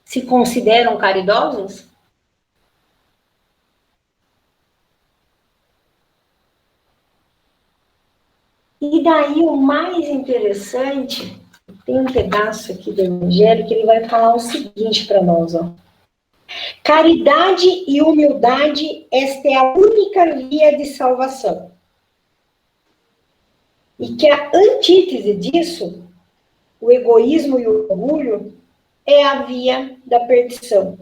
se consideram caridosos? E daí o mais interessante, tem um pedaço aqui do Evangelho que ele vai falar o seguinte para nós, ó. Caridade e humildade, esta é a única via de salvação. E que a antítese disso, o egoísmo e o orgulho, é a via da perdição.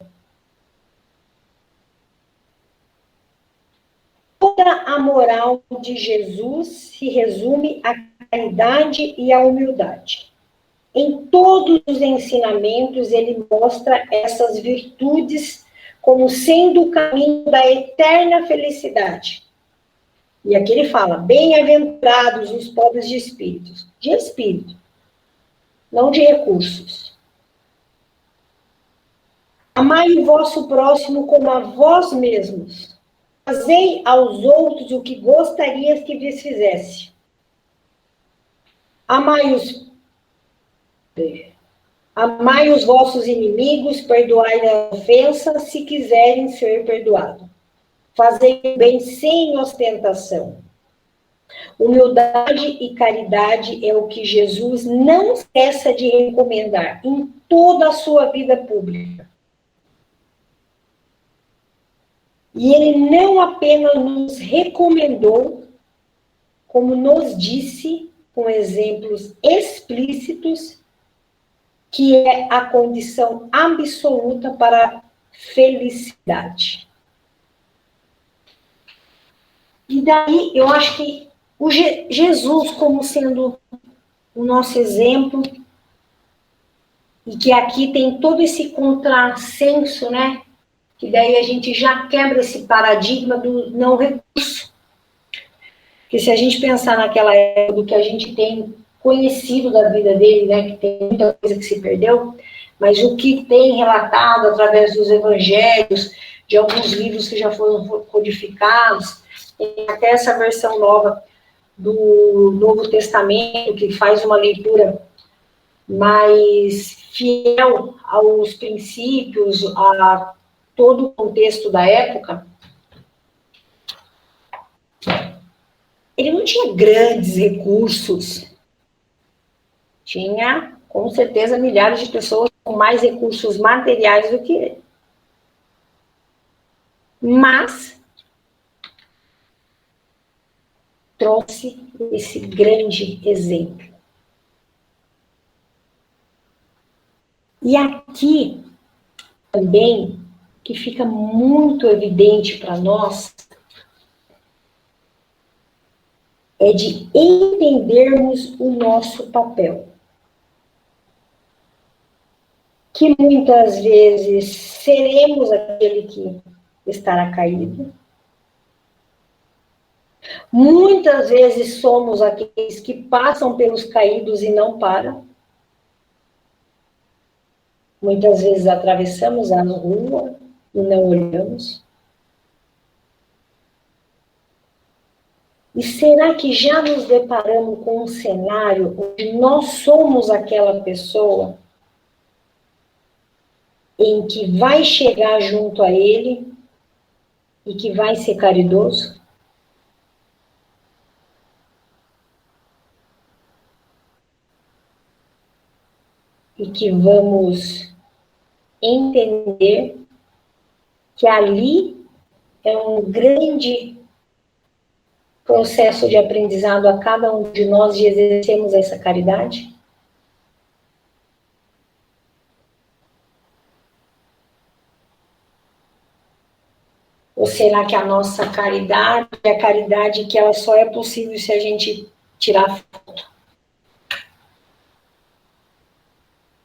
Toda a moral de Jesus se resume à caridade e à humildade. Em todos os ensinamentos, ele mostra essas virtudes como sendo o caminho da eterna felicidade. E aqui ele fala, bem-aventurados os pobres de espírito, não de recursos. Amai o vosso próximo como a vós mesmos. Fazei aos outros o que gostarias que vos fizesse. Amai os vossos inimigos, perdoai a ofensa, se quiserem ser perdoados. Fazei o bem sem ostentação. Humildade e caridade é o que Jesus não cessa de recomendar em toda a sua vida pública. E ele não apenas nos recomendou, como nos disse, com exemplos explícitos, que é a condição absoluta para a felicidade. E daí, eu acho que o Jesus, como sendo o nosso exemplo, e que aqui tem todo esse contrassenso, né? Que daí a gente já quebra esse paradigma do não recurso. Porque se a gente pensar naquela época do que a gente tem conhecido da vida dele, né, que tem muita coisa que se perdeu, mas o que tem relatado através dos evangelhos, de alguns livros que já foram codificados, tem até essa versão nova do Novo Testamento, que faz uma leitura mais fiel aos princípios, a todo o contexto da época. Ele não tinha grandes recursos. Tinha, com certeza, milhares de pessoas com mais recursos materiais do que ele. Mas trouxe esse grande exemplo. E aqui também, que fica muito evidente para nós, é de entendermos o nosso papel. Que muitas vezes seremos aquele que estará caído. Muitas vezes somos aqueles que passam pelos caídos e não param. Muitas vezes atravessamos a rua e não olhamos. E será que já nos deparamos com um cenário onde nós somos aquela pessoa em que vai chegar junto a ele e que vai ser caridoso? E que vamos entender que ali é um grande processo de aprendizado a cada um de nós de exercermos essa caridade? Ou será que a nossa caridade é a caridade que ela só é possível se a gente tirar foto?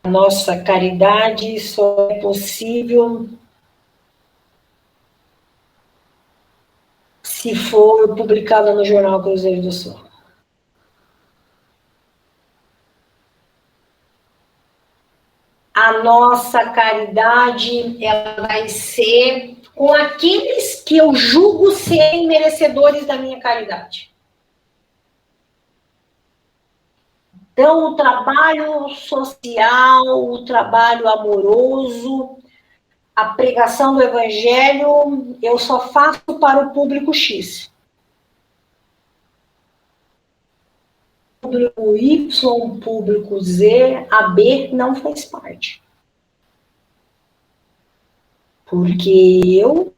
A nossa caridade só é possível se for publicada no jornal Cruzeiro do Sul. A nossa caridade, ela vai ser com aqueles que eu julgo serem merecedores da minha caridade. Então, o trabalho social, o trabalho amoroso, a pregação do evangelho, eu só faço para o público X. Público Y, público Z, a B não faz parte. Porque eu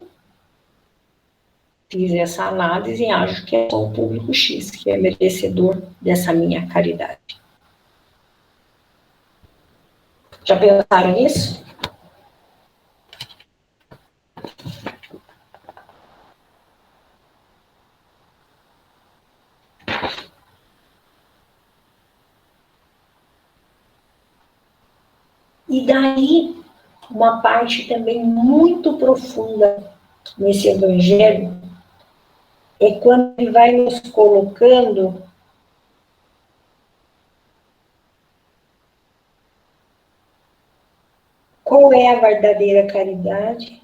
fiz essa análise e acho que é só o público X que é merecedor dessa minha caridade. Já pensaram nisso? E daí, uma parte também muito profunda nesse evangelho é quando ele vai nos colocando qual é a verdadeira caridade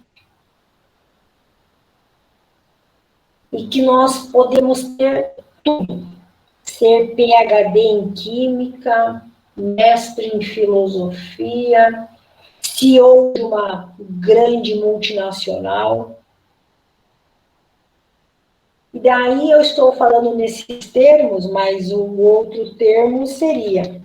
e que nós podemos ter tudo. Ser PhD em Química, mestre em Filosofia, CEO de uma grande multinacional. E daí eu estou falando nesses termos, mas o outro termo seria: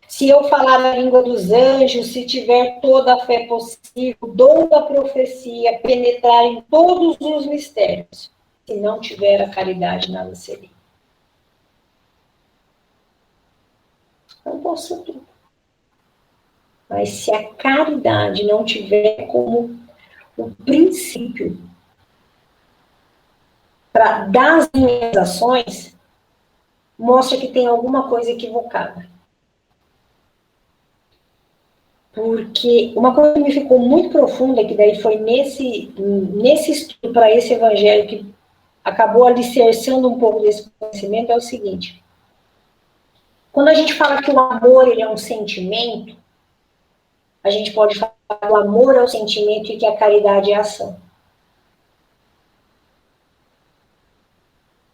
se eu falar a língua dos anjos, se tiver toda a fé possível, dom da profecia, penetrar em todos os mistérios, se não tiver a caridade, nada seria. Não posso ser tudo. Mas se a caridade não tiver como o princípio das minhas ações, mostra que tem alguma coisa equivocada. Porque uma coisa que me ficou muito profunda, que daí foi nesse estudo para esse evangelho que acabou alicerçando um pouco desse conhecimento, é o seguinte: quando a gente fala que o amor ele é um sentimento, a gente pode falar que o amor é o sentimento e que a caridade é a ação.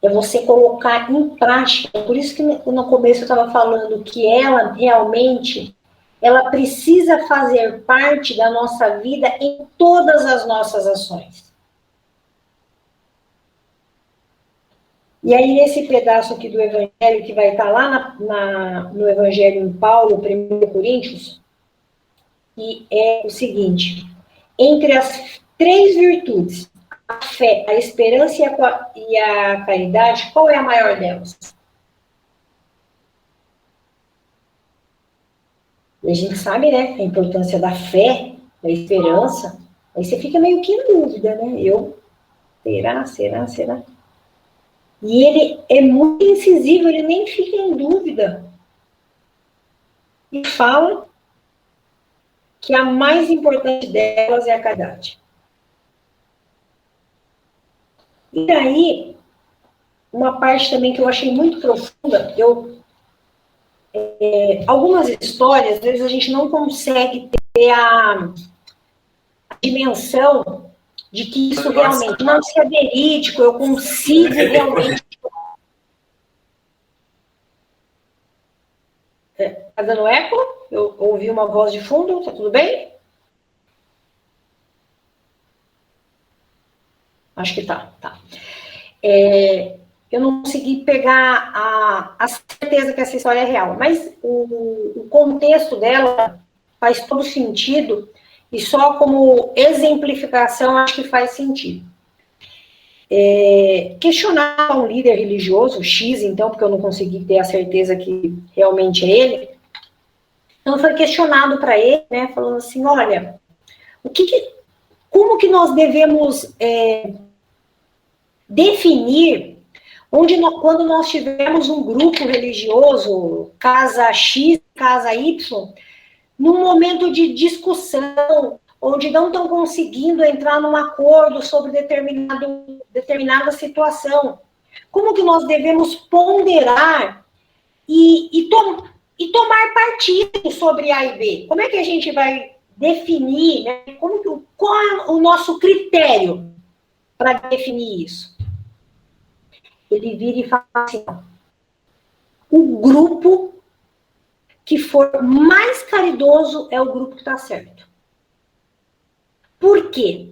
É você colocar em prática. Por isso que no começo eu estava falando que ela realmente, ela precisa fazer parte da nossa vida em todas as nossas ações. E aí, nesse pedaço aqui do Evangelho, que vai estar lá no Evangelho em Paulo, 1 Coríntios, que é o seguinte: entre as 3 virtudes, a fé, a esperança e a caridade, qual é a maior delas? E a gente sabe, né, a importância da fé, da esperança. Aí você fica meio que em dúvida, né? Será? E ele é muito incisivo, ele nem fica em dúvida. E fala que a mais importante delas é a caridade. E daí, uma parte também que eu achei muito profunda, algumas histórias, às vezes a gente não consegue ter a dimensão de que isso realmente não é verídico, eu consigo realmente... Tá dando eco? Eu ouvi uma voz de fundo, tá tudo bem? Acho que tá. Eu não consegui pegar a certeza que essa história é real, mas o contexto dela faz todo sentido e só como exemplificação acho que faz sentido. Questionar um líder religioso, X, então, porque eu não consegui ter a certeza que realmente é ele. Então, foi questionado para ele, né, falando assim, olha, como que nós devemos definir quando nós tivermos um grupo religioso, casa X, casa Y, num momento de discussão, onde não estão conseguindo entrar num acordo sobre determinada situação. Como que nós devemos ponderar e tomar partido sobre A e B? Como é que a gente vai definir, né? Qual é o nosso critério para definir isso? Ele vira e fala assim, o grupo que for mais caridoso é o grupo que está certo. Por quê?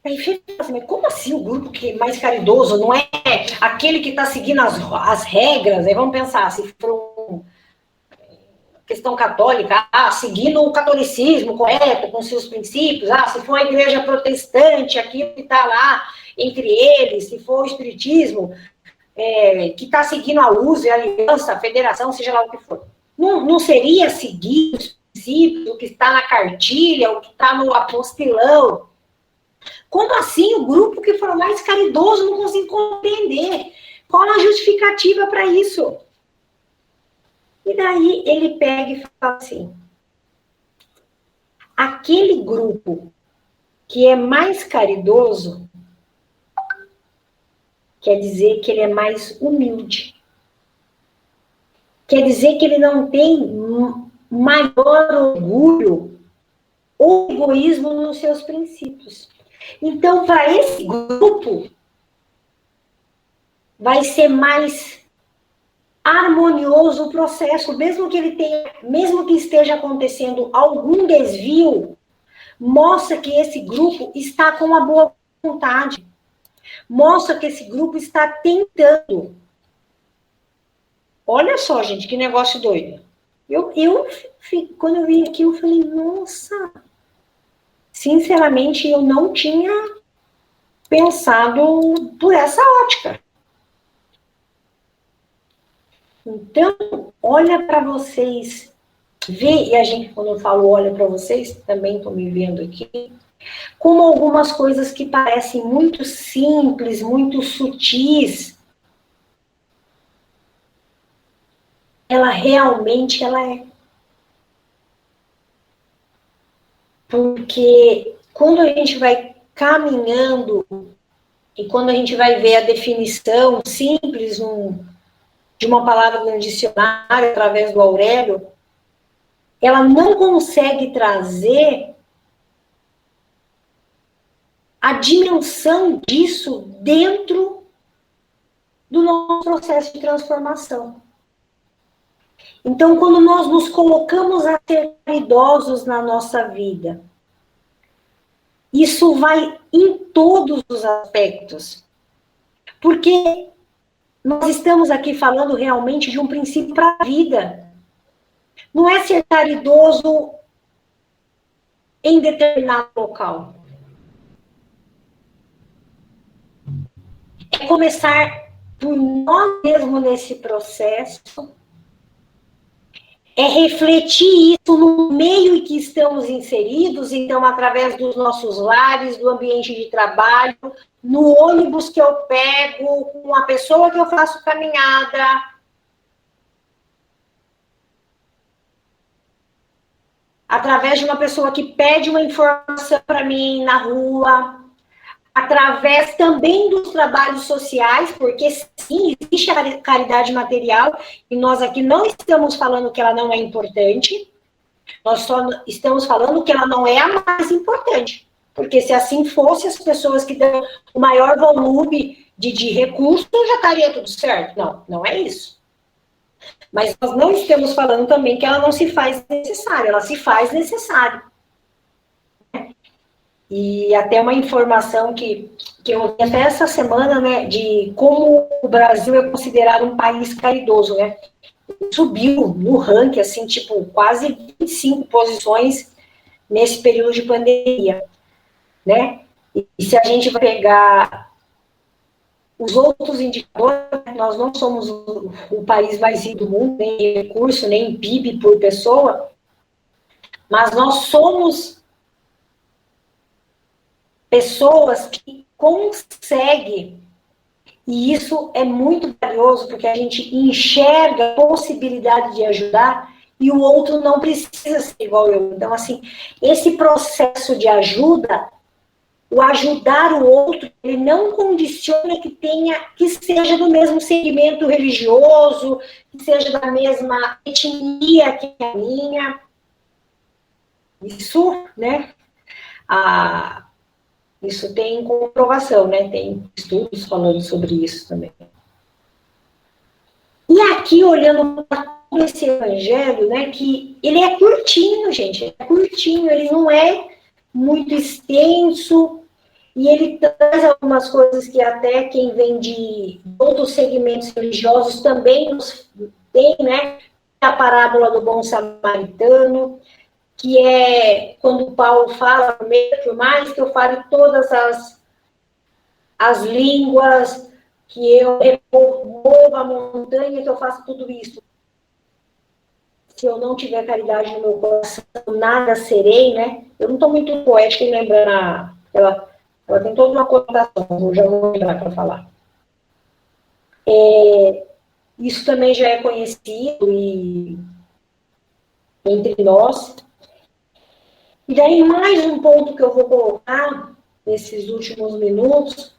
Aí fica assim, mas como assim o grupo que é mais caridoso? Não é aquele que está seguindo as regras? Aí vamos pensar, se for uma questão católica, seguindo o catolicismo correto, com seus princípios, se for a igreja protestante, aquilo que está lá entre eles, se for o espiritismo, que está seguindo a uso, a aliança, a federação, seja lá o que for. Não seria seguir os princípios, o que está na cartilha, o que está no apostilão? Como assim o grupo que for mais caridoso não consegue compreender? Qual a justificativa para isso? E daí ele pega e fala assim, aquele grupo que é mais caridoso quer dizer que ele é mais humilde. Quer dizer que ele não tem maior orgulho ou egoísmo nos seus princípios. Então, para esse grupo, vai ser mais harmonioso o processo, mesmo que esteja acontecendo algum desvio, mostra que esse grupo está com uma boa vontade. Mostra que esse grupo está tentando. Olha só, gente, que negócio doido. Quando eu vi aqui, eu falei, nossa, sinceramente, eu não tinha pensado por essa ótica. Então, olha para vocês, vê, e a gente, quando eu falo olha para vocês, também estão me vendo aqui, como algumas coisas que parecem muito simples, muito sutis, ela realmente é. Porque quando a gente vai caminhando e quando a gente vai ver a definição simples de uma palavra no dicionário, através do Aurélio, ela não consegue trazer a dimensão disso dentro do nosso processo de transformação. Então, quando nós nos colocamos a ser caridosos na nossa vida, isso vai em todos os aspectos. Porque nós estamos aqui falando realmente de um princípio para a vida. Não é ser caridoso em determinado local. É começar por nós mesmos nesse processo, é refletir isso no meio em que estamos inseridos, então, através dos nossos lares, do ambiente de trabalho, no ônibus que eu pego, com a pessoa que eu faço caminhada. Através de uma pessoa que pede uma informação para mim na rua, através também dos trabalhos sociais, porque sim, existe a caridade material, e nós aqui não estamos falando que ela não é importante, nós só estamos falando que ela não é a mais importante, porque se assim fosse, as pessoas que dão o maior volume de recursos, já estaria tudo certo. Não, não é isso. Mas nós não estamos falando também que ela não se faz necessária, ela se faz necessária. E até uma informação que eu vi até essa semana, né, de como o Brasil é considerado um país caridoso, né? Subiu no ranking, assim, tipo, quase 25 posições nesse período de pandemia, né? E se a gente vai pegar os outros indicadores, nós não somos o país mais rico do mundo, nem em recurso, nem em PIB por pessoa, mas nós somos pessoas que conseguem, e isso é muito valioso, porque a gente enxerga a possibilidade de ajudar e o outro não precisa ser igual eu. Então, assim, esse processo de ajuda, o ajudar o outro, ele não condiciona que seja do mesmo segmento religioso, que seja da mesma etnia que a minha. Isso, né? Isso tem comprovação, né? Tem estudos falando sobre isso também. E aqui, olhando para todo esse evangelho, né, que ele é curtinho, gente, é curtinho, ele não é muito extenso, e ele traz algumas coisas que até quem vem de outros segmentos religiosos também nos tem, né, a parábola do bom samaritano, que é quando Paulo fala, por mais que eu fale todas as línguas, que eu mova a montanha, que eu faço tudo isso. Se eu não tiver caridade no meu coração, nada serei, né? Eu não estou muito poética em lembrar, ela tem toda uma conotação, eu já vou lembrar para falar. Isso também já é conhecido entre nós. E daí, mais um ponto que eu vou colocar nesses últimos minutos,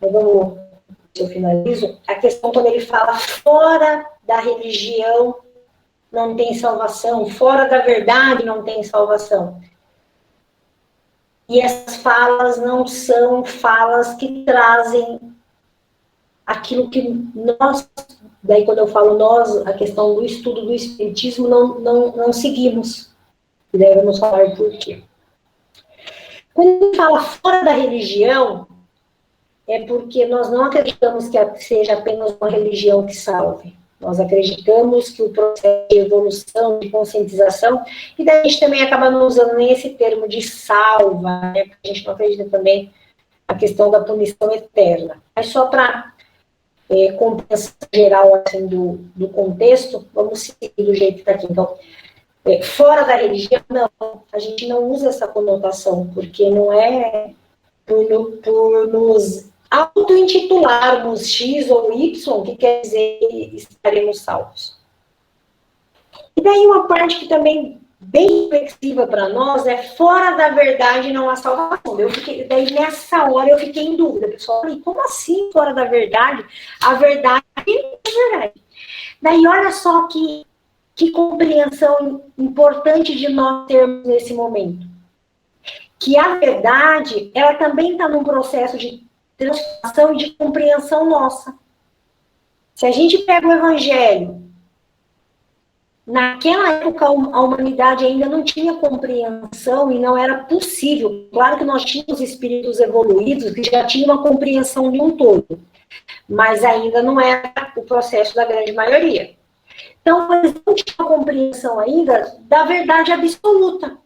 se eu finalizo, a questão quando ele fala fora da religião não tem salvação, fora da verdade não tem salvação. E essas falas não são falas que trazem aquilo que nós, daí quando eu falo nós, a questão do estudo do Espiritismo, não seguimos. E daí vamos falar por quê. Quando ele fala fora da religião, é porque nós não acreditamos que seja apenas uma religião que salve. Nós acreditamos que o processo de evolução, de conscientização, e daí a gente também acaba não usando nem esse termo de salva, né? Porque a gente não acredita também na questão da punição eterna. Mas só para compreensão geral assim, do contexto, vamos seguir do jeito que está aqui. Então, fora da religião, não, a gente não usa essa conotação, porque não é por nos auto-intitularmos X ou Y, que quer dizer que estaremos salvos. E daí uma parte que também bem reflexiva para nós é fora da verdade não há salvação. Daí nessa hora eu fiquei em dúvida, pessoal, como assim fora da verdade? A verdade é verdade. Daí olha só que compreensão importante de nós termos nesse momento. Que a verdade, ela também está num processo de transformação e de compreensão nossa. Se a gente pega o Evangelho, naquela época a humanidade ainda não tinha compreensão e não era possível. Claro que nós tínhamos espíritos evoluídos que já tinham uma compreensão de um todo, mas ainda não era o processo da grande maioria. Então, eles não tinham compreensão ainda da verdade absoluta.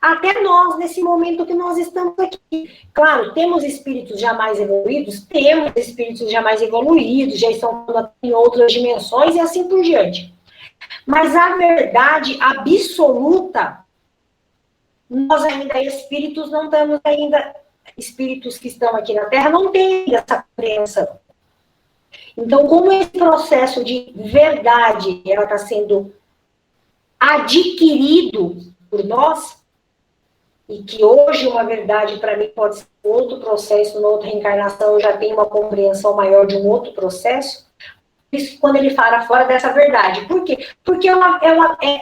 Até nós, nesse momento que nós estamos aqui. Claro, temos espíritos já mais evoluídos, já estão em outras dimensões e assim por diante. Mas a verdade absoluta, nós ainda, espíritos, não estamos ainda, espíritos que estão aqui na Terra, não têm essa compreensão. Então, como esse processo de verdade, ela está sendo adquirido por nós, e que hoje uma verdade para mim pode ser outro processo, numa outra reencarnação eu já tenho uma compreensão maior de um outro processo. Por isso que quando ele fala fora dessa verdade. Por quê? Porque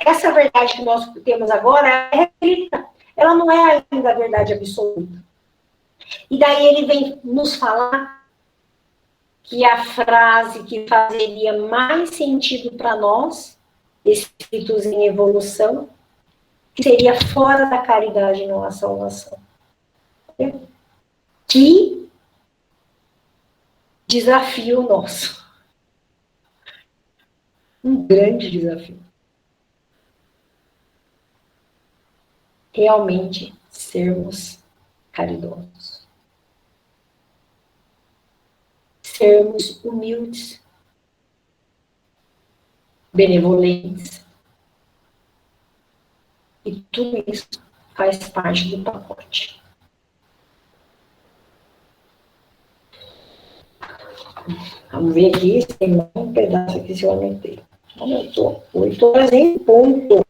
essa verdade que nós temos agora é restrita. Ela não é ainda a verdade absoluta. E daí ele vem nos falar que a frase que fazeria mais sentido para nós, espíritos em evolução, que seria fora da caridade não há salvação. Que desafio nosso. Um grande desafio. Realmente sermos caridosos. Sermos humildes, benevolentes. E tudo isso faz parte do pacote. Vamos ver aqui se tem mais um pedaço aqui se eu anotei. Aumentou. 8 horas em ponto.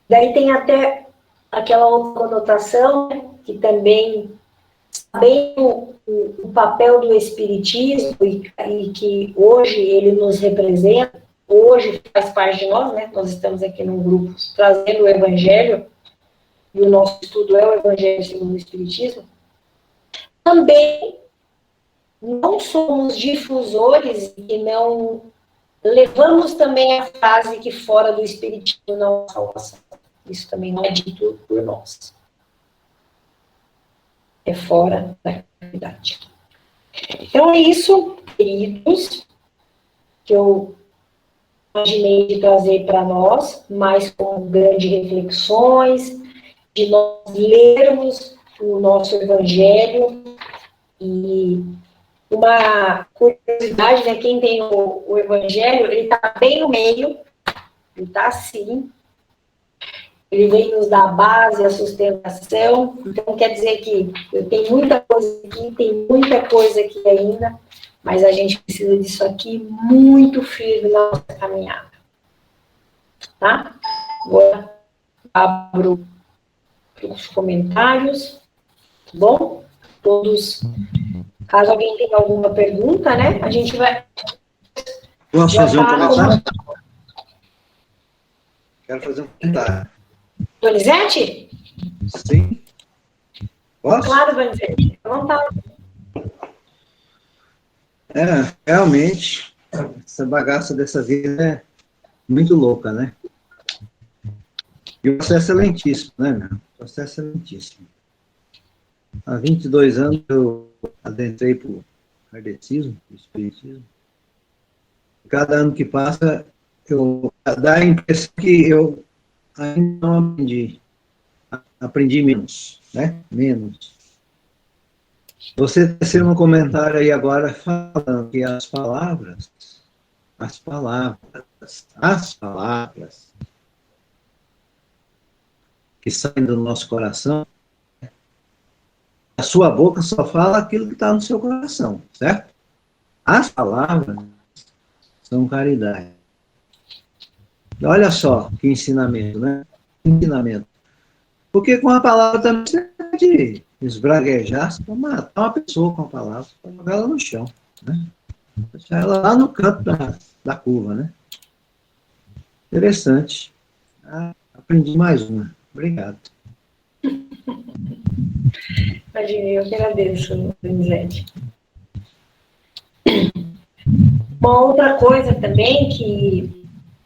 Daí tem até aquela outra conotação, né, que também sabendo o papel do Espiritismo e que hoje ele nos representa, hoje faz parte de nós, né? Nós estamos aqui num grupo trazendo o Evangelho, e o nosso estudo é o Evangelho segundo o Espiritismo. Também não somos difusores e não levamos também a frase que fora do espiritismo não há salvação. Isso também não é dito por nós. É fora da realidade. Então é isso, queridos, que eu imaginei de trazer para nós, mais com grandes reflexões, de nós lermos o nosso Evangelho. E uma curiosidade, né? Quem tem o Evangelho, ele está bem no meio, ele está assim, ele vem nos dar a base, a sustentação. Então, quer dizer que eu tenho muita coisa aqui, tem muita coisa aqui ainda, mas a gente precisa disso aqui muito firme na nossa caminhada. Tá? Agora, abro os comentários, tá bom? Todos, caso alguém tenha alguma pergunta, né? A gente vai... Posso fazer um comentário? Quero fazer um comentário. Donizete? Sim. Posso? Claro, Donizete. À vontade. Realmente, essa bagaça dessa vida é muito louca, né? E o processo é lentíssimo, né, meu? O processo é lentíssimo. Há 22 anos eu adentrei para o kardecismo, para o espiritismo. Cada ano que passa, dá a impressão que eu ainda não aprendi. Aprendi menos, né? Menos. Você teceu um comentário aí agora falando que as palavras que saem do nosso coração, a sua boca só fala aquilo que está no seu coração, certo? As palavras são caridade. E olha só que ensinamento, né? Ensinamento. Porque com a palavra também você pode esbraguejar, você pode matar uma pessoa com a palavra, você pode jogar ela no chão, né? Deixar ela lá no canto da curva, né? Interessante. Aprendi mais uma. Obrigado. Imagina, eu que agradeço, Donizete. Uma outra coisa também que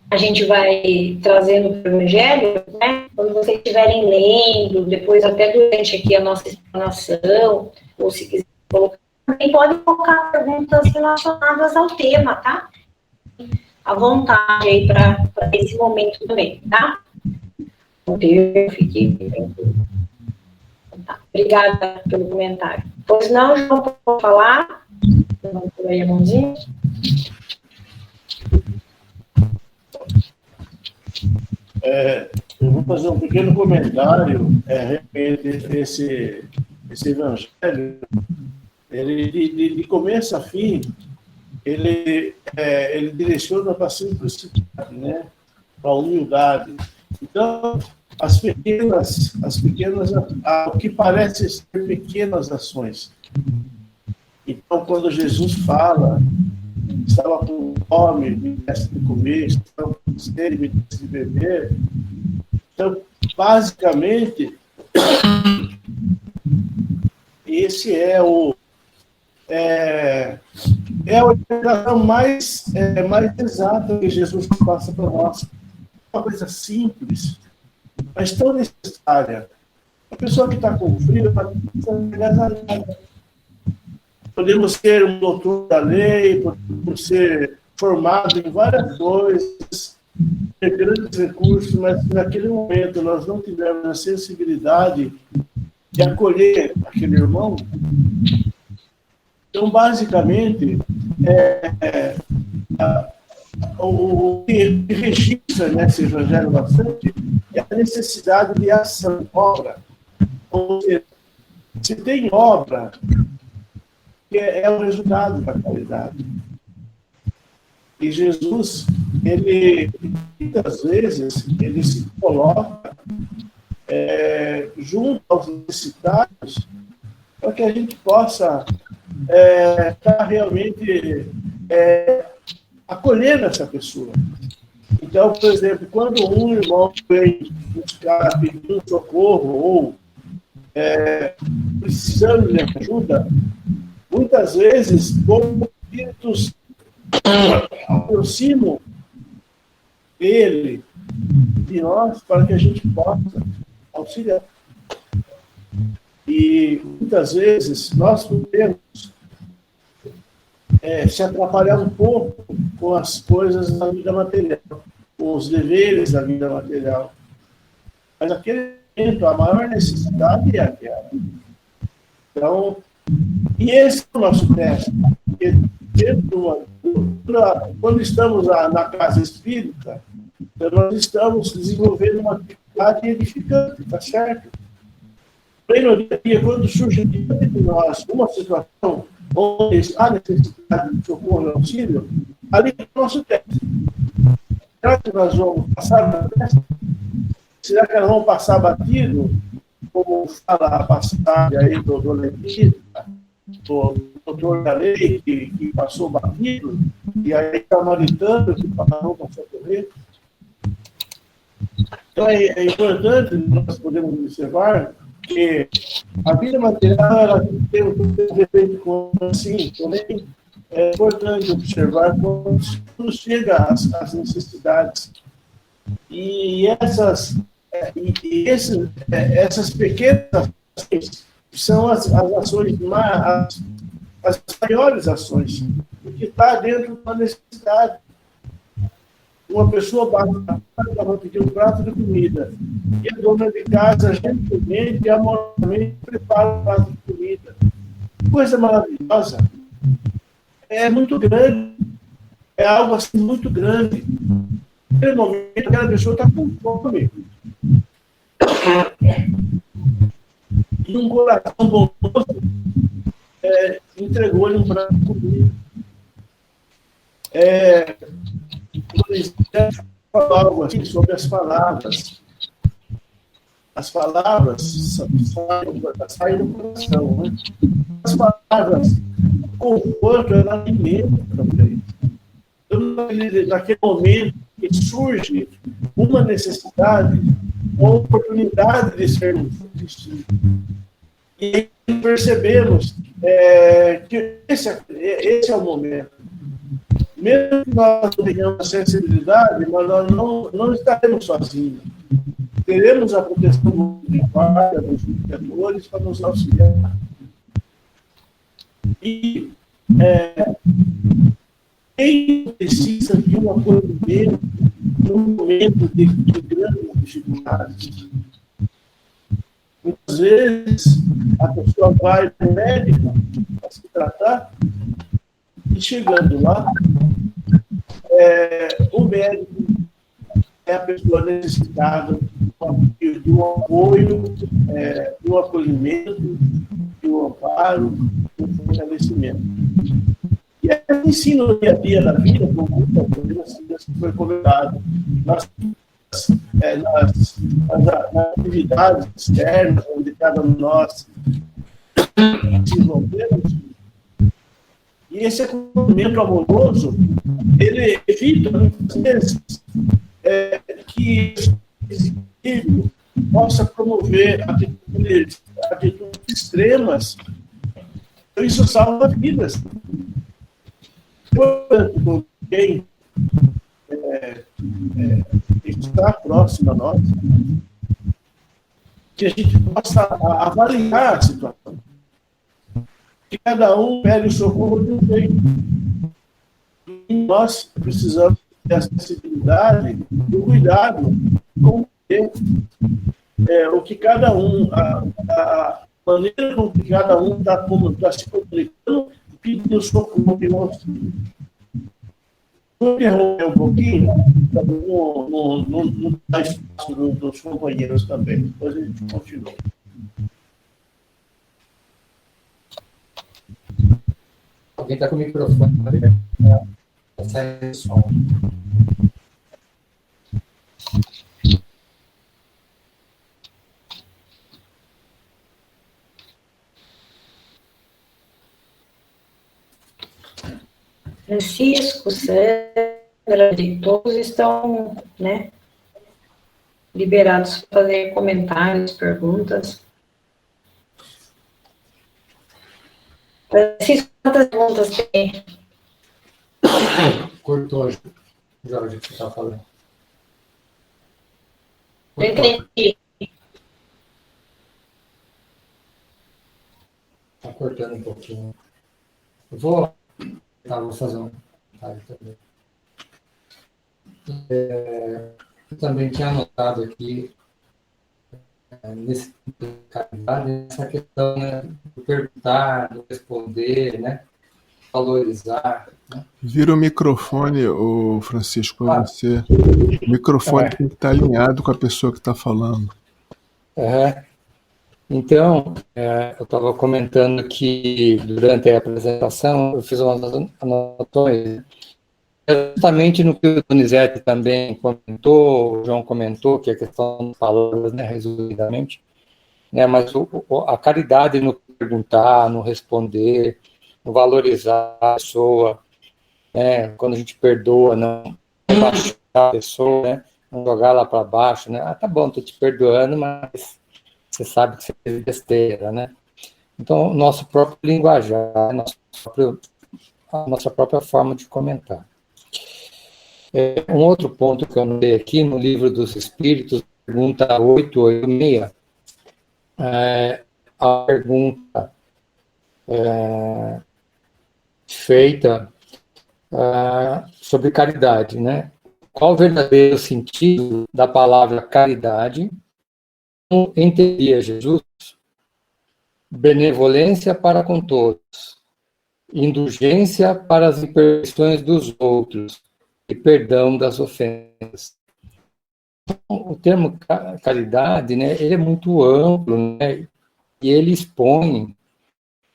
a gente vai trazendo para o Evangelho, né? Quando vocês estiverem lendo, depois até durante aqui a nossa explanação, ou se quiser colocar, também pode colocar perguntas relacionadas ao tema, tá? À vontade aí para esse momento também, tá? Eu fiquei tranquilo. Tá. Obrigada pelo comentário. Pois não, João, pode falar? Levantou aí a mãozinha. Eu vou fazer um pequeno comentário esse evangelho. Ele, de começo a fim, ele direciona para a simplicidade, né? Para a humildade. Então, as pequenas, o que parece ser pequenas ações. Então, quando Jesus fala, estava com fome, me desse de comer, estava com sede, me desse de beber. Então, basicamente, esse é a orientação mais exata que Jesus passa para nós. Uma coisa simples, mas tão necessária. A pessoa que está com frio, ela não precisa agasalhada. Podemos ser um doutor da lei, podemos ser formado em várias coisas, ter grandes recursos, mas se naquele momento nós não tivermos a sensibilidade de acolher aquele irmão, então, basicamente, o que registra nesse evangelho bastante é a necessidade de ação, obra. Ou seja, se tem obra, é o resultado da caridade. E Jesus, ele, muitas vezes, ele se coloca junto aos necessitados para que a gente possa estar realmente acolhendo essa pessoa. Então, por exemplo, quando um irmão vem buscar pedindo socorro ou precisando de ajuda, muitas vezes, como espíritos aproximam ele de nós para que a gente possa auxiliar. E muitas vezes nós podemos se atrapalhar um pouco com as coisas da vida material, com os deveres da vida material. Mas naquele momento, a maior necessidade é aquela. Então, e esse é o nosso teste. Porque quando estamos na casa espírita, nós estamos desenvolvendo uma atividade edificante, tá certo? Porém, no dia a dia, quando surge diante de nós uma situação onde há necessidade de socorro e auxílio, ali é o nosso teste. Será que nós vamos passar na teste? Será que nós vamos passar batido? Como fala a passagem aí do Levítico, do doutor da lei, que passou batido, e aí o samaritano que parou para socorrer. Então é importante nós podemos observar que a vida material ela tem um respeito com assim, porém é importante observar quando chega às necessidades. E essas pequenas ações são as ações, as maiores ações, que está dentro da necessidade. Uma pessoa basta para pedir um prato de comida, e a dona de casa gentilmente e amorosamente prepara um prato de comida. Coisa maravilhosa. É muito grande. É algo assim muito grande. Naquele momento, aquela pessoa está com fome. E um coração bondoso entregou-lhe um prato de comida. Falar algo aqui sobre as palavras. As palavras saem do coração, né? As palavras, o conforto, ela alimenta também. Então, naquele momento que surge uma necessidade, uma oportunidade de sermos distintos. E percebemos que esse é o momento. Mesmo que nós tenhamos sensibilidade, mas nós não estaremos sozinhos. Teremos a proteção do guarda, dos protetores para nos auxiliar. E quem precisa de um acolhimento num momento de grandes dificuldades? Muitas vezes a pessoa vai no médico para se tratar e chegando lá, o médico é a pessoa necessitada de um apoio, de um acolhimento, de um amparo, de um fortalecimento. E é ensino no dia a dia da vida, com muita coisa que foi comentado nas atividades externas, onde cada um de nós desenvolvemos. E esse acolhimento amoroso, ele evita, muitas vezes, que esse indivíduo possa promover atitudes extremas. Então, isso salva vidas. Portanto, quem está próximo a nós, que a gente possa avaliar a situação. Que cada um pede o socorro de um jeito. E nós precisamos ter a sensibilidade e o cuidado com o que cada um, a maneira com que cada um está se comunicando, pedindo socorro de nós. Vou interromper um pouquinho, para não dar espaço dos companheiros também. Depois a gente continua. Alguém está com o microfone aberto. Sai o som. Francisco, Sandra, todos estão, né, liberados para fazer comentários, perguntas. Francisco, quantas perguntas tem? Cortou, Jorge, o que você está falando. Não entendi. Está cortando um pouquinho. Eu vou fazer um comentário também. Eu também tinha anotado aqui, nesse calendário, essa questão, né, do perguntar, do responder, né, valorizar. Né? Vira o microfone, ô Francisco, Ah. você. O microfone tem que estar alinhado com a pessoa que está falando. Então, eu estava comentando que durante a apresentação eu fiz umas anotações, justamente no que o Donizete também comentou, o João comentou, que é a questão das palavras, né, resumidamente, né, mas a caridade no perguntar, no responder, no valorizar a pessoa, né, quando a gente perdoa, não baixar a pessoa, né, não jogar lá para baixo, né, tá bom, estou te perdoando, mas você sabe que você fez besteira, né? Então, o nosso próprio linguajar, a nossa própria forma de comentar. Um outro ponto que eu notei aqui no Livro dos Espíritos, pergunta 886, a pergunta feita sobre caridade, né? Qual o verdadeiro sentido da palavra caridade? Como entendia Jesus? Benevolência para com todos, indulgência para as imperfeições dos outros e perdão das ofensas. O termo caridade, né, ele é muito amplo, né, e ele expõe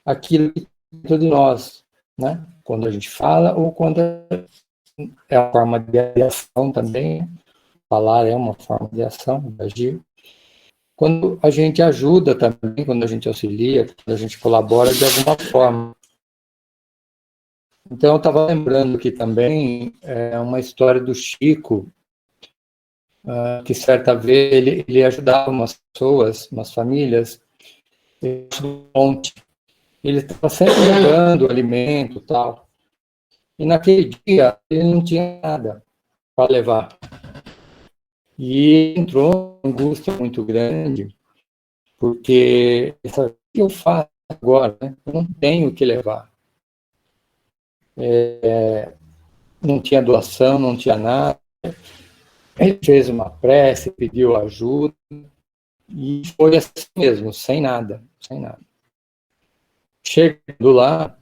aquilo que é dentro de nós, né, quando a gente fala ou quando é uma forma de ação também, falar é uma forma de ação, de agir. Quando a gente ajuda também, quando a gente auxilia, quando a gente colabora de alguma forma. Então, eu estava lembrando aqui também uma história do Chico, que certa vez ele ajudava umas pessoas, umas famílias, no monte. Ele estava sempre levando alimento e tal. E naquele dia, ele não tinha nada para levar. E entrou uma angústia muito grande, porque o que eu faço agora? Né? Eu não tenho o que levar. Não tinha doação, não tinha nada. Ele fez uma prece, pediu ajuda, e foi assim mesmo, sem nada, sem nada. Chegando lá,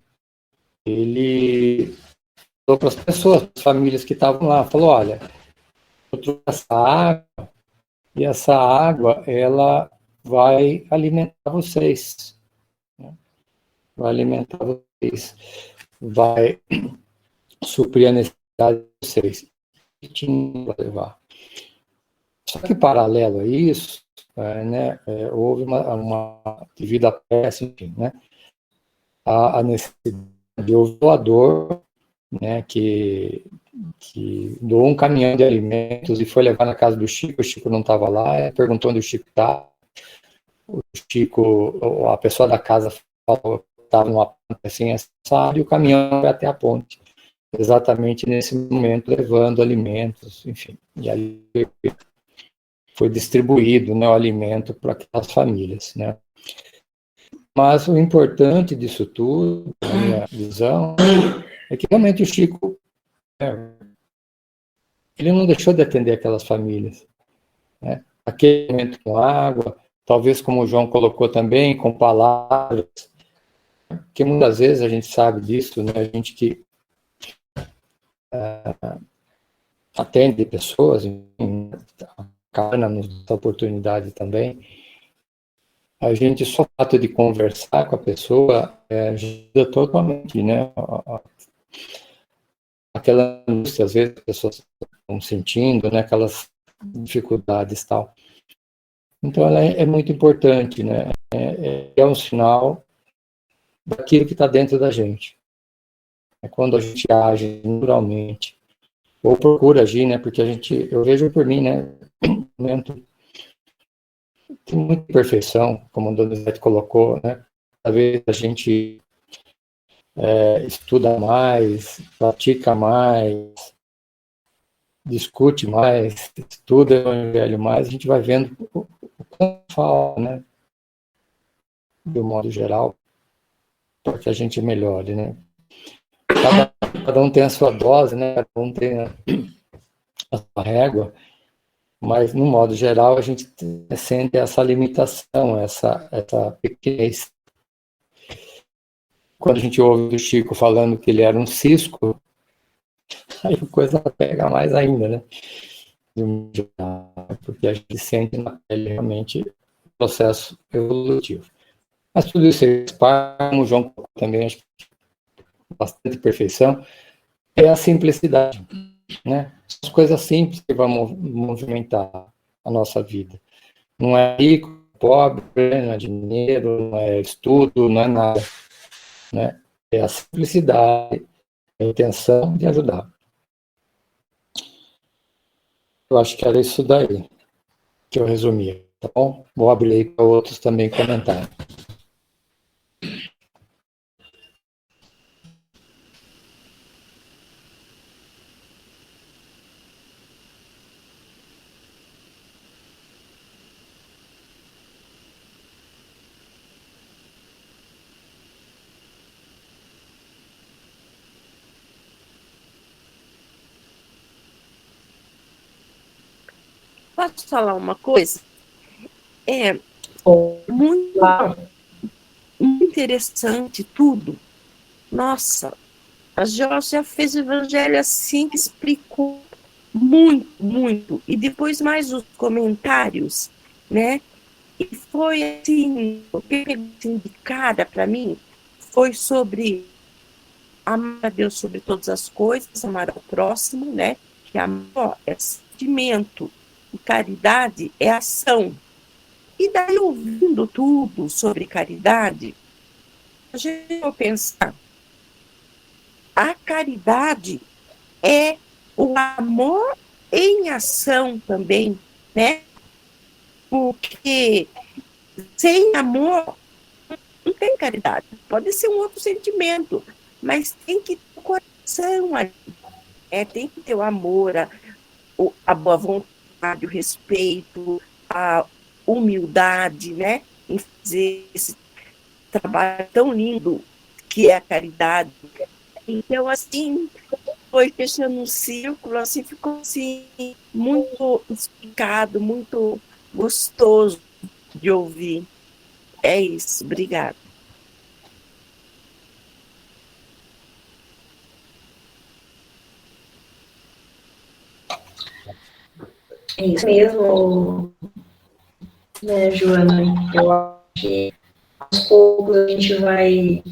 ele falou para as pessoas, as famílias que estavam lá, falou, olha, eu trouxe essa água, e essa água, ela vai alimentar vocês. Né? Vai alimentar vocês. Vai suprir a necessidade de vocês. E tinha para levar. Só que, paralelo a isso, né, houve uma devido à prece, enfim, né, a necessidade de um doador, né, que doou um caminhão de alimentos e foi levar na casa do Chico. O Chico não estava lá, perguntou onde o Chico estava. O Chico, a pessoa da casa falou que estava numa ponte assim, assado, e o caminhão foi até a ponte, exatamente nesse momento, levando alimentos, enfim, e ali foi distribuído, né, o alimento para aquelas famílias, né. Mas o importante disso tudo, na minha visão, é que realmente o Chico, ele não deixou de atender aquelas famílias, né. Aquele momento com água, talvez como o João colocou também, com palavras, porque muitas vezes a gente sabe disso, né, a gente que atende pessoas, enfim, carna nos dá oportunidade também, a gente só o fato de conversar com a pessoa ajuda totalmente, né? Aquela angústia, às vezes, as pessoas estão sentindo, né? Aquelas dificuldades e tal. Então, ela é muito importante, né? É um sinal daquilo que está dentro da gente. É quando a gente age naturalmente, ou procura agir, né? Porque eu vejo por mim, né? Tem muita imperfeição, como o Donizete colocou, né? Às vezes a gente estuda mais, pratica mais, discute mais, estuda o Evangelho mais, a gente vai vendo o quanto fala, né? De um modo geral, para que a gente melhore, né? Cada um tem a sua dose, né? Cada um tem a sua régua, mas, no modo geral, a gente sente essa limitação, essa pequenez. Quando a gente ouve do Chico falando que ele era um cisco, aí a coisa pega mais ainda, né? Porque a gente sente na pele realmente o processo evolutivo. Mas tudo isso é parte, como o João também acho que bastante perfeição, é a simplicidade, né? As coisas simples que vão movimentar a nossa vida. Não é rico, pobre, não é dinheiro, não é estudo, não é nada, né? É a simplicidade, a intenção de ajudar. Eu acho que era isso daí que eu resumia, tá bom? Vou abrir aí para outros também comentarem. Posso falar uma coisa? É muito, muito interessante tudo. Nossa, a Georgia fez o evangelho assim, que explicou muito, muito. E depois mais os comentários, né? E foi assim, o que pegou de cara para mim foi sobre amar a Deus sobre todas as coisas, amar ao próximo, né? Que amor é sentimento e caridade é ação. E daí, ouvindo tudo sobre caridade, a gente vai pensar, a caridade é o amor em ação também, né? Porque sem amor não tem caridade. Pode ser um outro sentimento, mas tem que ter o coração ali. Tem que ter o amor, a boa vontade, o respeito, a humildade, né? Em fazer esse trabalho tão lindo que é a caridade. Então, assim, foi fechando um círculo, assim, ficou assim, muito explicado, muito gostoso de ouvir. É isso, obrigada. É isso mesmo, né, Joana? Eu acho que aos poucos a gente vai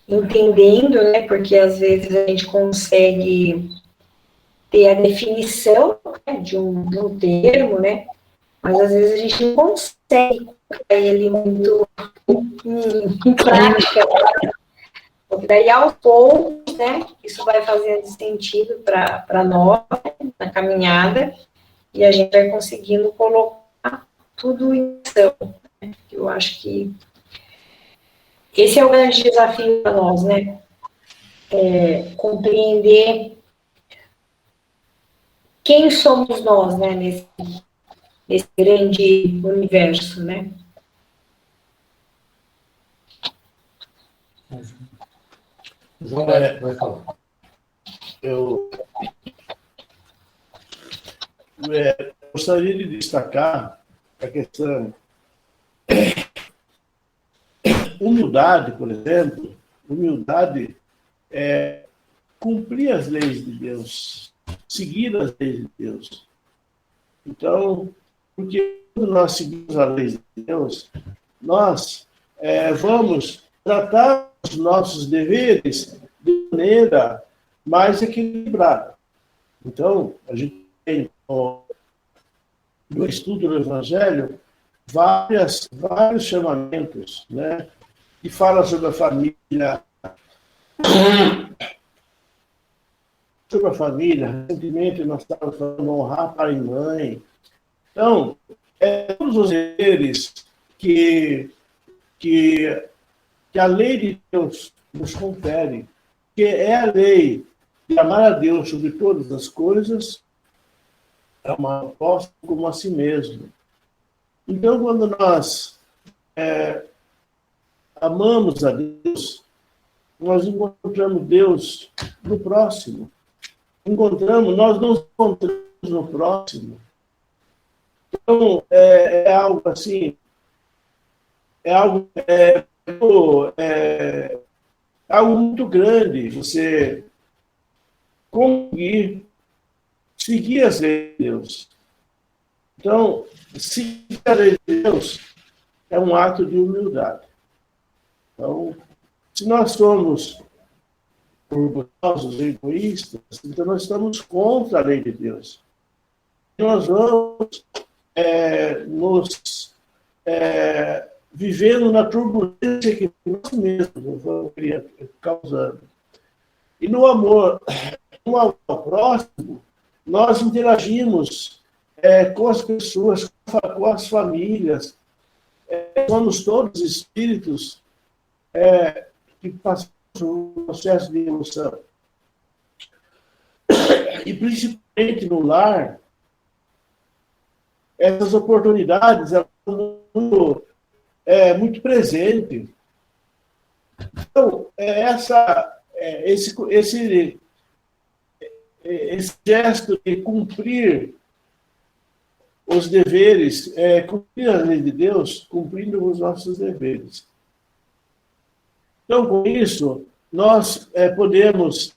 entendendo, né? Porque às vezes a gente consegue ter a definição, né, de um termo, né? Mas às vezes a gente não consegue colocar ele muito em prática. Porque daí aos poucos, né? Isso vai fazendo sentido para nós, né, na caminhada, e a gente vai conseguindo colocar tudo em ação. Né? Eu acho que esse é o grande desafio para nós, né? Compreender quem somos nós, né? Nesse grande universo, né? João vai falar. Eu gostaria de destacar a questão humildade, por exemplo. Humildade é cumprir as leis de Deus, seguir as leis de Deus. Então, porque quando nós seguimos as leis de Deus, nós vamos tratar os nossos deveres de maneira mais equilibrada. Então, a gente tem no estudo do Evangelho vários chamamentos, né? Que fala sobre a família, recentemente nós estávamos falando de honrar pai e mãe. Então, todos os deveres que a lei de Deus nos confere, que é a lei de amar a Deus sobre todas as coisas, amar o próximo como a si mesmo. Então, quando nós amamos a Deus, nós encontramos Deus no próximo. Nós nos encontramos no próximo. Então, é algo assim, algo muito grande você conseguir seguir as leis de Deus. Então, seguir a lei de Deus é um ato de humildade. Então, se nós somos orgulhosos, egoístas, então nós estamos contra a lei de Deus. Nós vamos nos vivendo na turbulência que nós mesmos vamos causando. E no amor ao próximo, nós interagimos com as pessoas, com as famílias, somos todos espíritos que passamos um processo de evolução. E principalmente no lar, essas oportunidades elas são muito presentes. Então, esse gesto de cumprir os deveres, cumprir a lei de Deus, cumprindo os nossos deveres. Então, com isso, nós podemos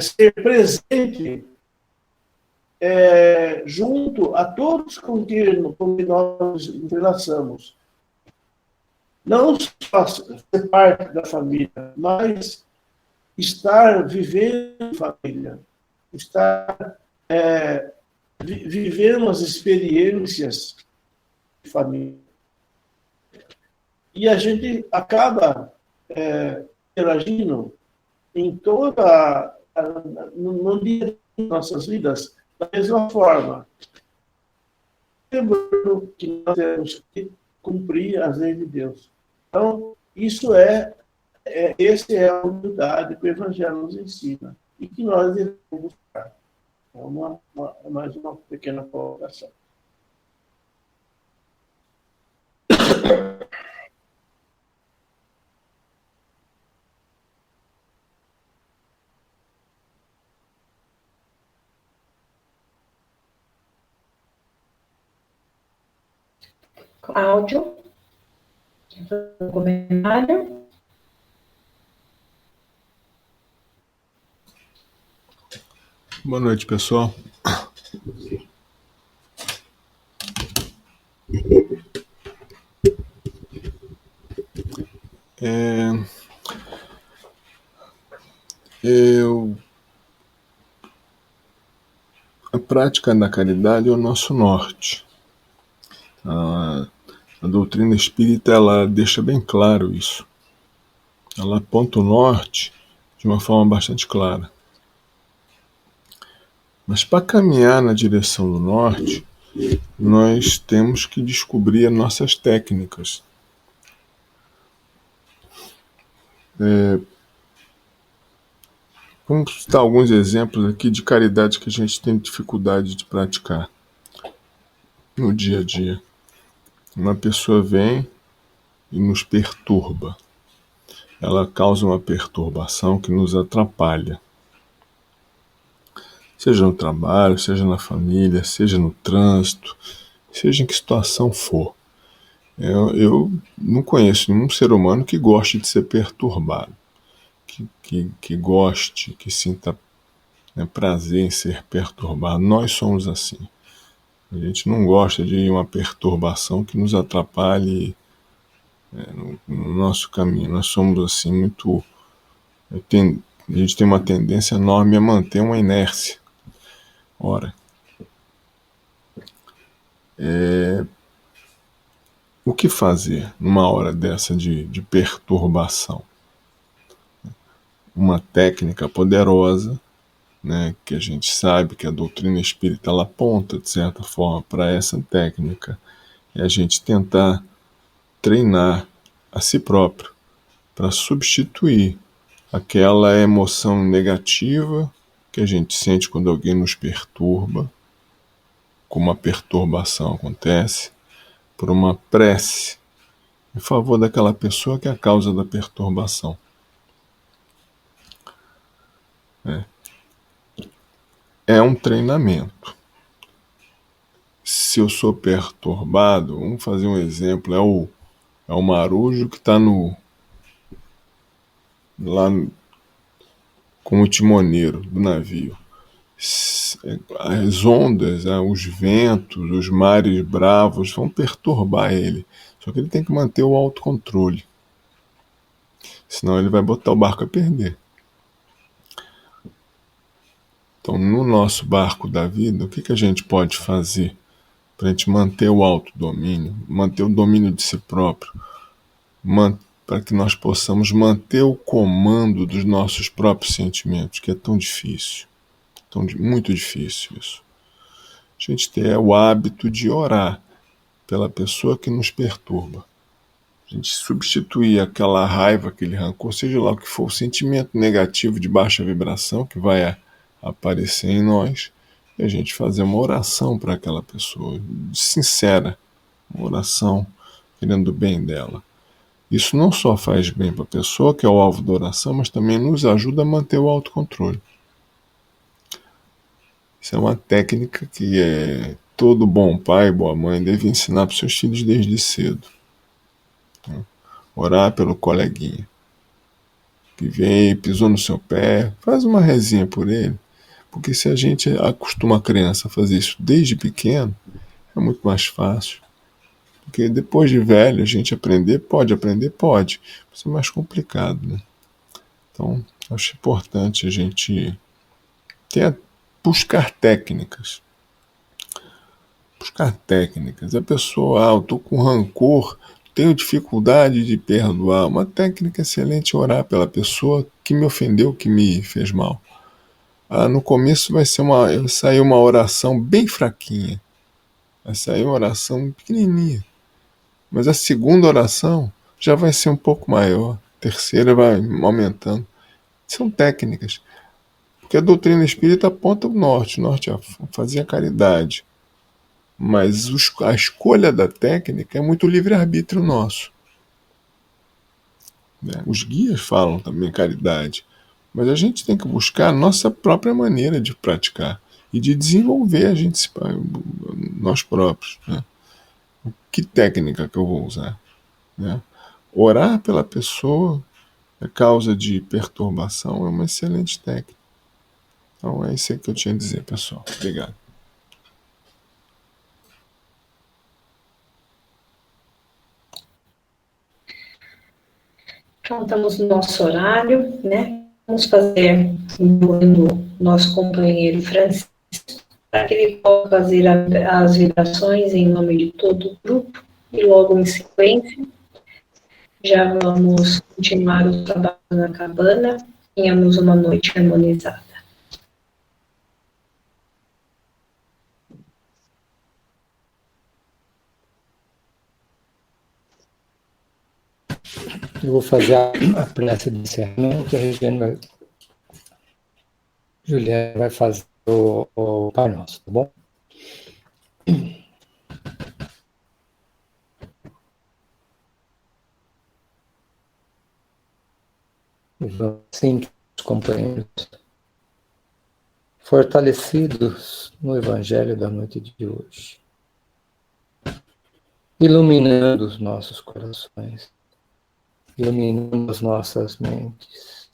ser presente junto a todos com que nós entrelaçamos. Não só ser parte da família, mas estar vivendo em família, estar vivendo as experiências de família. E a gente acaba interagindo em no dia de nossas vidas da mesma forma. Lembrando que nós temos que cumprir as leis de Deus. Então, essa é a humildade que o Evangelho nos ensina e que nós devemos buscar. É mais uma pequena colocação. Cláudio, um comentário? Boa noite, pessoal. A prática da caridade é o nosso norte. A doutrina espírita ela deixa bem claro isso. Ela aponta o norte de uma forma bastante clara. Mas para caminhar na direção do norte, nós temos que descobrir as nossas técnicas. Vamos citar alguns exemplos aqui de caridade que a gente tem dificuldade de praticar no dia a dia. Uma pessoa vem e nos perturba. Ela causa uma perturbação que nos atrapalha. Seja no trabalho, seja na família, seja no trânsito, seja em que situação for. Eu não conheço nenhum ser humano que goste de ser perturbado, que goste, que sinta prazer em ser perturbado. Nós somos assim. A gente não gosta de uma perturbação que nos atrapalhe no nosso caminho. Nós somos assim muito... A gente tem uma tendência enorme a manter uma inércia. Ora, o que fazer numa hora dessa de perturbação? Uma técnica poderosa, que a gente sabe que a doutrina espírita ela aponta, de certa forma, para essa técnica, é a gente tentar treinar a si próprio para substituir aquela emoção negativa que a gente sente quando alguém nos perturba, como uma perturbação acontece, por uma prece em favor daquela pessoa que é a causa da perturbação. É um treinamento. Se eu sou perturbado, vamos fazer um exemplo, é o marujo que está lá como timoneiro do navio. As ondas, os ventos, os mares bravos vão perturbar ele. Só que ele tem que manter o autocontrole. Senão ele vai botar o barco a perder. Então, no nosso barco da vida, o que a gente pode fazer para a gente manter o autodomínio, manter o domínio de si próprio, para que nós possamos manter o comando dos nossos próprios sentimentos, que é tão difícil, muito difícil isso. A gente ter o hábito de orar pela pessoa que nos perturba. A gente substituir aquela raiva, aquele rancor, seja lá o que for, o sentimento negativo de baixa vibração que vai aparecer em nós, e a gente fazer uma oração para aquela pessoa, sincera, uma oração querendo o bem dela. Isso não só faz bem para a pessoa, que é o alvo da oração, mas também nos ajuda a manter o autocontrole. Isso é uma técnica que todo bom pai, boa mãe deve ensinar para os seus filhos desde cedo. Orar pelo coleguinha que vem, pisou no seu pé, faz uma rezinha por ele. Porque se a gente acostuma a criança a fazer isso desde pequeno, é muito mais fácil. Porque depois de velho, a gente pode, mas é mais complicado, né? Então, acho importante a gente buscar técnicas. A pessoa, eu estou com rancor, tenho dificuldade de perdoar. Uma técnica excelente é orar pela pessoa que me ofendeu, que me fez mal. No começo vai sair uma oração bem fraquinha. Vai sair uma oração pequenininha. Mas a segunda oração já vai ser um pouco maior. A terceira vai aumentando. São técnicas. Porque a doutrina espírita aponta o norte. O norte é fazer a caridade. Mas a escolha da técnica é muito livre-arbítrio nosso. Os guias falam também caridade. Mas a gente tem que buscar a nossa própria maneira de praticar e de desenvolver nós próprios. Né? Que técnica que eu vou usar? Né? Orar pela pessoa é causa de perturbação é uma excelente técnica. Então é isso que eu tinha a dizer, pessoal. Obrigado. Então, estamos no nosso horário, né? Vamos fazer o nosso companheiro Francisco, para que ele possa fazer as vibrações em nome de todo o grupo, e logo em sequência, já vamos continuar o trabalho na cabana. Tenhamos uma noite harmonizada. Eu vou fazer a prece de encerramento e a Juliana vai fazer o Pai Nosso, tá bom? Sim, companheiros, fortalecidos no Evangelho da noite de hoje, iluminando os nossos corações, iluminando as nossas mentes,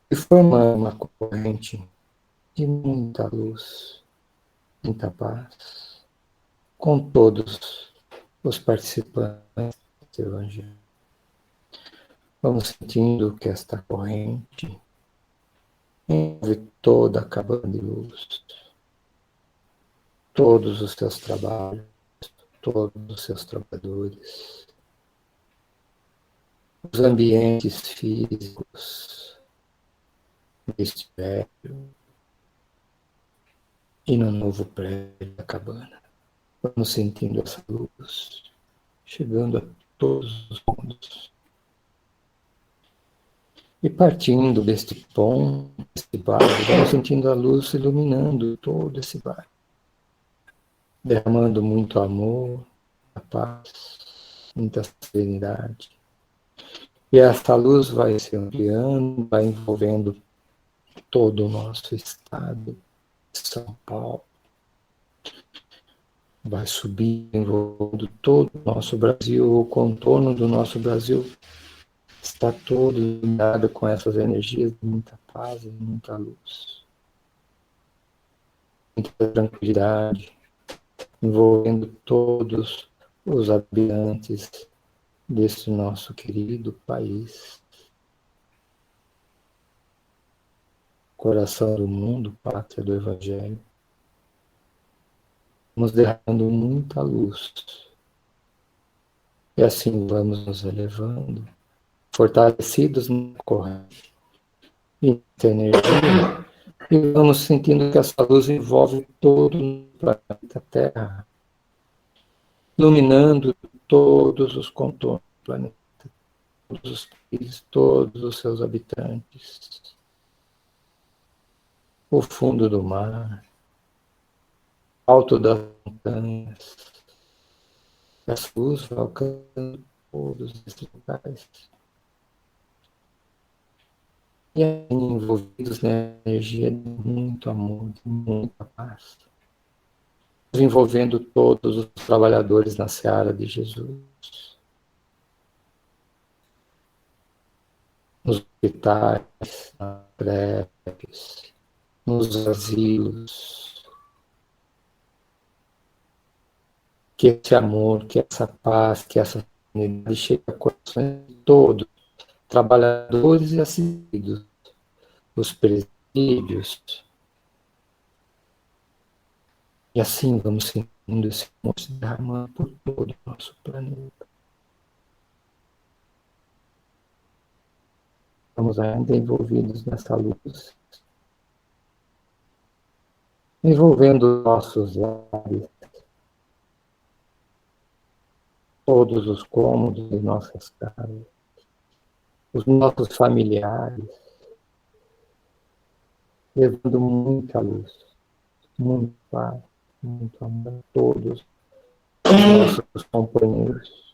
e formando uma corrente de muita luz, muita paz, com todos os participantes do Evangelho. Vamos sentindo que esta corrente envolve toda a cabana de luz, todos os seus trabalhos, todos os seus trabalhadores, os ambientes físicos deste prédio e no novo prédio da cabana. Vamos sentindo essa luz chegando a todos os mundos. E partindo deste ponto, deste bairro, vamos sentindo a luz iluminando todo esse bairro, derramando muito amor, a paz, muita serenidade. E essa luz vai se ampliando, vai envolvendo todo o nosso estado de São Paulo. Vai subir, envolvendo todo o nosso Brasil, o contorno do nosso Brasil está todo iluminado com essas energias de muita paz e muita luz. Muita tranquilidade, envolvendo todos os habitantes desse nosso querido país. Coração do mundo, pátria do Evangelho. Vamos derramando muita luz. E assim vamos nos elevando, fortalecidos na corrente e na energia. E vamos sentindo que essa luz envolve todo o planeta Terra, iluminando todos os contornos do planeta, todos os países, todos os seus habitantes, o fundo do mar, alto das montanhas. Essa luz vai alcançando todos esses lugares. E aí, envolvidos na energia de muito amor, de muita paz. Envolvendo todos os trabalhadores na seara de Jesus. Nos hospitais, nas creches, nos asilos. Que esse amor, que essa paz, que essa unidade chegue a corações de todos, trabalhadores e assistidos, os presídios. E assim vamos sentindo esse amor se derramando por todo o nosso planeta. Estamos ainda envolvidos nessa luz, envolvendo nossos lares, todos os cômodos de nossas casas, os nossos familiares, levando muita luz, muita paz, muito amor a todos os nossos companheiros.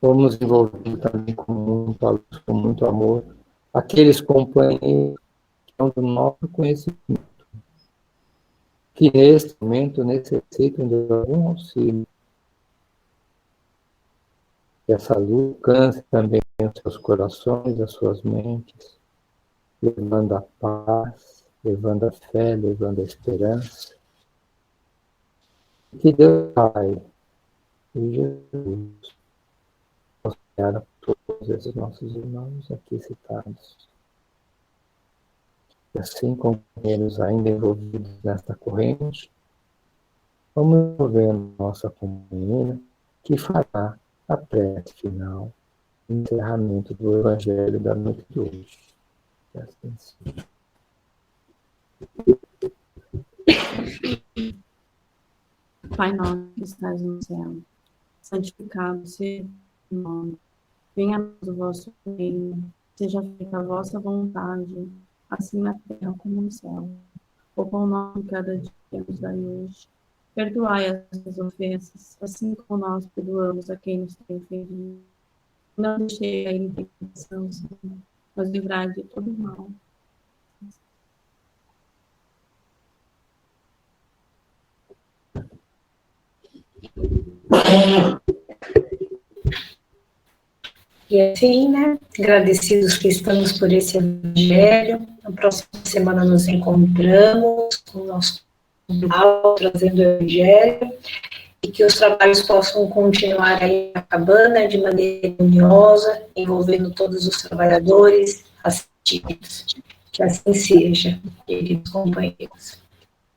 Vamos envolvendo também com muita luz, com muito amor, aqueles companheiros que são do nosso conhecimento, que neste momento necessitam de algum auxílio. Que essa luz alcance também os seus corações, as suas mentes, levando a paz, levando a fé, levando a esperança. Que Deus Pai e Jesus auxiliar a todos esses nossos irmãos aqui citados. E assim, companheiros ainda envolvidos nesta corrente, vamos envolvendo nossa companheira que fará a prece final, o encerramento do Evangelho da noite de hoje. Que assim seja. Pai nosso que estás no céu, santificado seja o teu nome. Venha a nós o vosso reino, seja feita a vossa vontade, assim na terra como no céu. O pão nosso de cada dia nos dai hoje. Perdoai as nossas ofensas, assim como nós perdoamos a quem nos tem ofendido. Não deixei cair em tentação, Senhor, mas livrai de todo mal. E assim, né, agradecidos que estamos por esse evangelho. Na próxima semana nos encontramos com o nosso canal, trazendo o evangelho, e que os trabalhos possam continuar aí na cabana de maneira harmoniosa, envolvendo todos os trabalhadores assistidos. Que assim seja, queridos companheiros.